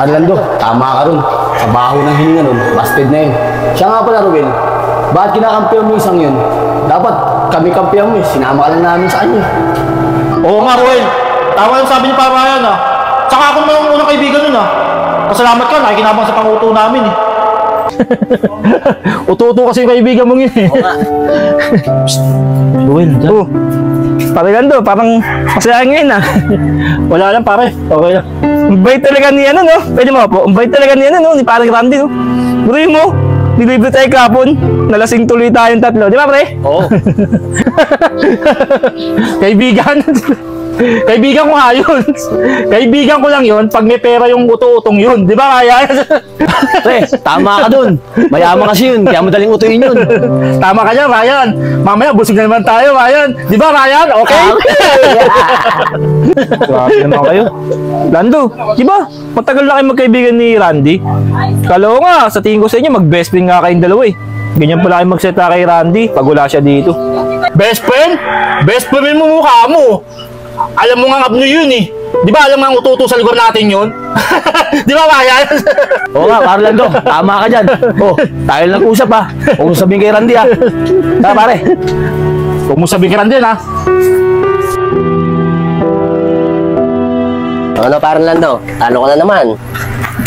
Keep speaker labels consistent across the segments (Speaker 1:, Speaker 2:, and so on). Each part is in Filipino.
Speaker 1: Lando, tama ka ron. Sa baho ng hininga nun, busted na yun. Siya nga pala, Ruel. Bakit kinakampihan mo isang yun? Dapat kami kampihan mo eh. Sinama ka lang namin sa kanya.
Speaker 2: Oo nga, Ruel. Tama yung sabi ni Papa Ryan ah. Tsaka ako naman yung unang kaibigan nun ah. Pasalamat ka, nakikinabang sa panguto namin eh. Uto-uto kasi yung kaibigan mong yun eh.
Speaker 1: Oo nga.
Speaker 2: Ruel, dyan.
Speaker 3: Pare Lando, parang masaya ngayon ah.
Speaker 2: Wala lang pare, okay lang.
Speaker 3: Ang bait talaga ni ano, no? Pwede mo po? Ang bait talaga ni ano, no? Ni parang Randy, no? Buri mo, nilibre tayo kapon. Nalasing tuloy tayong tatlo. Di ba, pre?
Speaker 1: Oo.
Speaker 2: Kaibigan. Kaibigan ko nga yun. Kaibigan ko lang yun pag may pera yung uto-utong yun. Di ba kaya?
Speaker 1: Pre, tama ka dun. Mayaman kasi yun, kaya madaling utuin yun.
Speaker 2: Tama ka dyan, Ryan. Mamaya busog na naman tayo, Ryan. Di ba, Ryan? Okay?
Speaker 3: Grabe naman kayo. Lando, di ba? Matagal na kayo magkaibigan ni Randy. Kala ko nga, sa tingin ko sa inyo, mag-best friend nga kayong dalawa eh. Ganyan pala kayo magseta kay Randy pag wala siya dito.
Speaker 2: Best friend? Best friend mo mukha mo. Alam mo nga abno yun eh. Di ba alam nga ang ututo sa lugar natin yun? Di ba, Ryan?
Speaker 1: Oo nga, Lando, tama ka dyan. Oh, tayo lang usap ha. Huwag mo sabihin kay Randy ha. Tara pare.
Speaker 2: Huwag mo sabihin ka rin din ha.
Speaker 4: Ano parang Lando? Ano ka na naman?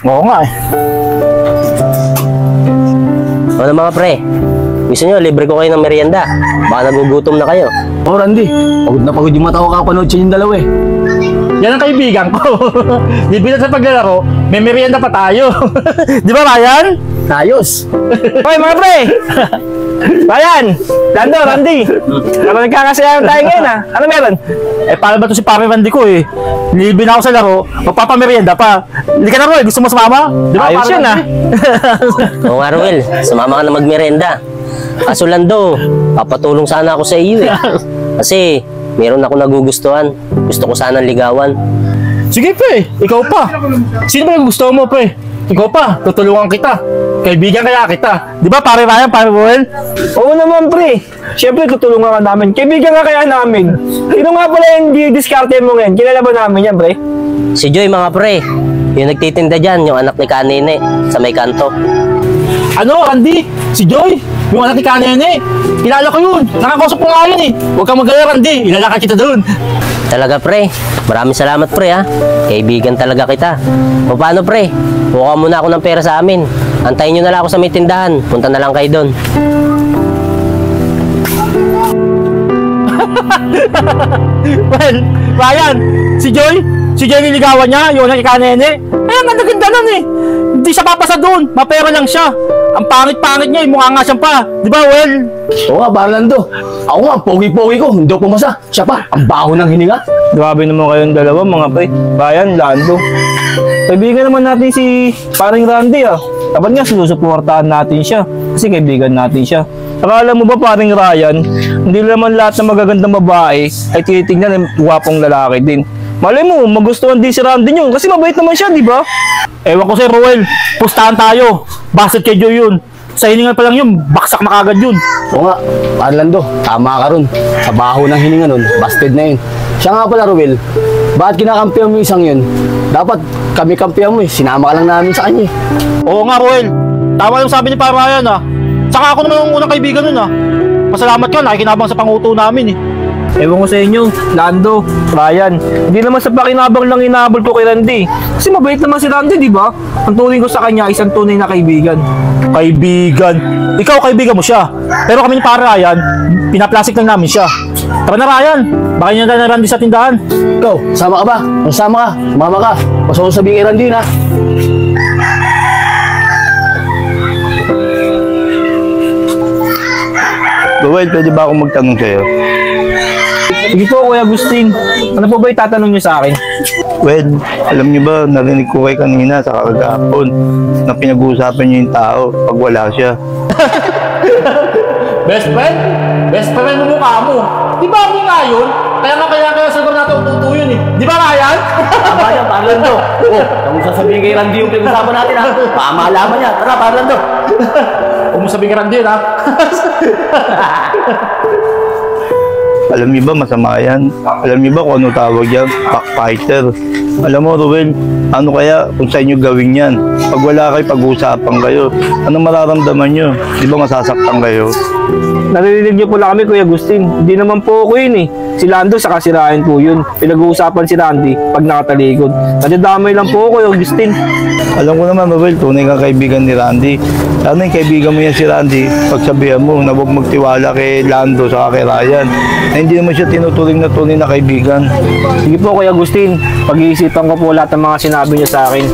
Speaker 2: Oo nga eh.
Speaker 4: Ano mga pre? Gusto nyo, libre ko kayo ng merienda. Baka nagugutom na kayo.
Speaker 1: Oh, Randy, pagod na pagod yung mata ko kapanood siya yung dalawa eh.
Speaker 2: Yan ang kaibigan ko. Di ba sa paglalaro, may merienda pa tayo. Di ba, Ryan?
Speaker 1: Ayos.
Speaker 3: Hoy, mga pre! Ryan! Lando, Randy! Ano nagkakasayahan tayo ngayon ah? Ano meron?
Speaker 2: Eh, paano ba ito si Pare Randy ko eh? Nilibin ako sa laro, magpapamerienda pa. Hindi ka na, Roy. Gusto mo sumama? Di ba,
Speaker 3: Ayos
Speaker 2: Pare
Speaker 3: yun ah.
Speaker 2: Randy?
Speaker 4: Oo nga, Ruel. Sumama ka na magmerienda. Kaso Lando, papatulong sana ako sa iyo eh. Kasi, meron ako nagugustuhan. Gusto ko sanang ligawan.
Speaker 2: Sige, pre. Ikaw pa. Sino ba gusto mo, pre? Ikaw pa. Tutulungan kita. Kaibigan kaya kita. Di ba, Pare Ryan, Pare Roel?
Speaker 3: Oo naman pre. Siyempre tutulungan ka namin. Kaibigan ka kaya namin. Sino nga pala yung diskarte mo ngayon? Kilala ba namin yan pre?
Speaker 4: Si Joy, mga pre. Yung nagtitinda dyan, yung anak ni Kanine, sa may kanto.
Speaker 2: Ano, Randy? Si Joy? Yung anak ni Kanene? Kilala ko yun. Nakakausap ko nga yun eh. Huwag kang mag-alala, Randy. Ilalakad kita doon.
Speaker 4: Talaga pre, maraming salamat pre ha. Kaibigan talaga kita. O paano pre, kuha muna ako ng pera sa amin. Antayin nyo na lang ako sa may tindahan. Punta na lang kayo doon.
Speaker 2: Well, Ryan, si Joy niligawan niya, yung anak ni Kanene. Eh, ang ganda-ganda nun eh. Hindi siya papasa doon. Mapera lang siya. Ang pangit-pangit niya, mukha nga siyang pa. Di ba, Well?
Speaker 1: Oo nga, Lando. Ako nga, pogi-pogi ko. Hindi ako pumasa. Siya pa, ang baho ng hininga.
Speaker 3: Grabe naman kayong dalawa mga pre. Ryan, Lando. Kaibigan naman natin si paring Randy ah. Dapat nga sinusuportahan natin siya. Kasi kaibigan natin siya. Saka alam mo ba paring Ryan, hindi naman lahat ng magagandang babae ay tinitingnan ng gwapong lalaki din. Malay mo, magustuhan din si Randy yun. Kasi mabait naman siya, di ba?
Speaker 2: Ewan ko si Roel. Pustahan tayo. Basket kay Joy yun. Sa hininga pa lang yun, baksak na kagad yun.
Speaker 1: Oo nga, Lando, tama ka ron. Sa baho ng hininga nun, busted na yun. Siya nga pala, Ruel. Bakit kinakampihan mo isang yun? Dapat kami kampihan mo eh. Sinama ka lang namin sa kanya eh.
Speaker 2: Oo nga, Roel. Tama yung sabi ni Pare Ryan ah. Saka ako naman yung unang kaibigan nun ah. Pasalamat ka, nakikinabang sa panguto namin eh.
Speaker 3: Ewan ko sa inyo, Lando, Ryan. Hindi naman sa pakinabang lang inabol ko kay Randy. Kasi mabait naman si Randy, di ba? Ang turing ko sa kanya, isang tunay na kaibigan.
Speaker 2: Kaibigan. Ikaw, kaibigan mo siya. Pero kami ni Pare Ryan, pinaplastic lang namin siya. Tara na, Ryan. Baka niya na Randy sa tindahan.
Speaker 1: Ikaw, sama ka ba? Kung sama ka, sumama ka. Basta ko sabihin kay Randy yun ha.
Speaker 5: Well, pwede ba akong magtanong sa'yo?
Speaker 3: Sige po, Kuya Agustin. Ano po ba itatanong niyo sa akin?
Speaker 5: Well, alam niyo ba, narinig ko kayo kanina sa kagahapon na pinag-uusapan niyo yung tao pag wala siya.
Speaker 2: Best friend? Best friend mo mukha mo. Di ba ako nga yun? Kaya sa lugar natin ututo yun eh. Di ba, Ryan?
Speaker 1: Tama yan, Lando. Oh, kung sasabihin kay Randy yung pinag-usapan natin ha. Baka malaman niya. Tara, Lando.
Speaker 2: Huwag mo sabihin ka Randy yun ha.
Speaker 5: Alam niyo ba, masama yan? Alam niyo ba kung ano tawag yan? Backfighter. Alam mo, Ruel, ano kaya kung sa inyo gawin yan? Pag wala kayo, pag-uusapan kayo, anong mararamdaman nyo? Di ba masasaktan kayo?
Speaker 3: Narinig niyo po lang kami, Kuya Agustin. Hindi naman po ako yun eh. Si Lando sa kasirain po yun. Pinag-uusapan si Randy pag nakatalikod. Nadadamay lang po ako, Kuya Agustin.
Speaker 5: Alam ko naman, Ruel, tunay kang kaibigan ni Randy. Sana yung kaibigan mo yan si Randy, pagsabihan mo na huwag magtiwala kay Lando sa kay Ryan. Na hindi naman siya tinuturing na tunay na kaibigan.
Speaker 3: Sige po, Kuya Agustin. Pag-iisipan ko po lahat ng mga sinabi niyo sa akin.